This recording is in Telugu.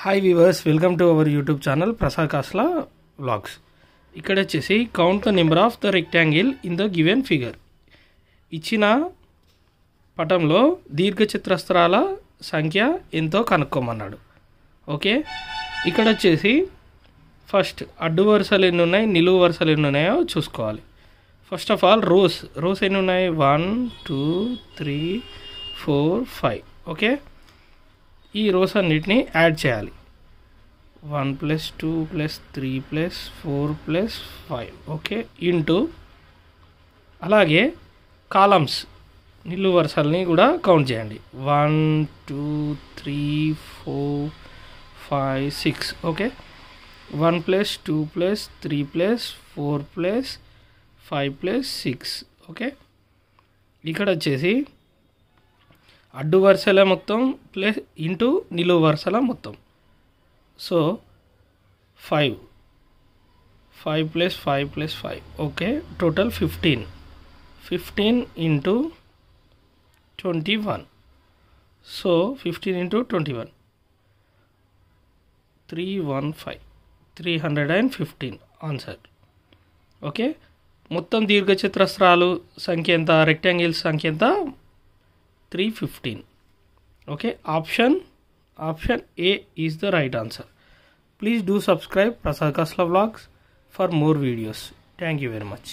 Hi viewers, welcome to our YouTube channel Prasad Kasla vlogs. ఇక్కడ వచ్చేసి count the number of the rectangle in the given figure. ఇచ్చిన పటంలో దీర్ఘచతురస్రాల సంఖ్య ఎంతో కనుక్కోమన్నాడు. ఓకే, ఇక్కడ వచ్చేసి ఫస్ట్ అడ్డు వరుసలు ఎన్ని ఉన్నాయి, నిలువు వరుసలు ఎన్ని ఉన్నాయో చూసుకోవాలి. ఫస్ట్ ఆఫ్ ఆల్ రోస్ ఎన్ని ఉన్నాయి, 1 2 3 4 5. ఓకే, ఈ రోస్ అన్నిటిని యాడ్ చేయాలి. 1 + 2 + 3 + 4 + 5. ఓకే, ఇంటూ అలాగే కాలమ్స్ నిలువు వరుసల్ని కూడా కౌంట్ చేయండి. 1 2 3 4 5 6. ఓకే, 1 + 2 + 3 + 4 + 5 + 6. ఓకే, ఇక్కడ వచ్చేసి అడ్డు వరుసల మొత్తం ప్లస్ ఇంటూ నిలువు వరుసల మొత్తం. So 5 + 5 + 5. Okay, total 15 into 21. So 15 into 21 315 answer. Okay, మొత్తం దీర్ఘచతురస్రాలు సంఖ్య ఎంత, రెక్టాంగిల్స్ సంఖ్య ఎంత, 315. Okay, option A is the right answer. Please do subscribe Prasad Kasla Vlogs for more videos. Thank you very much.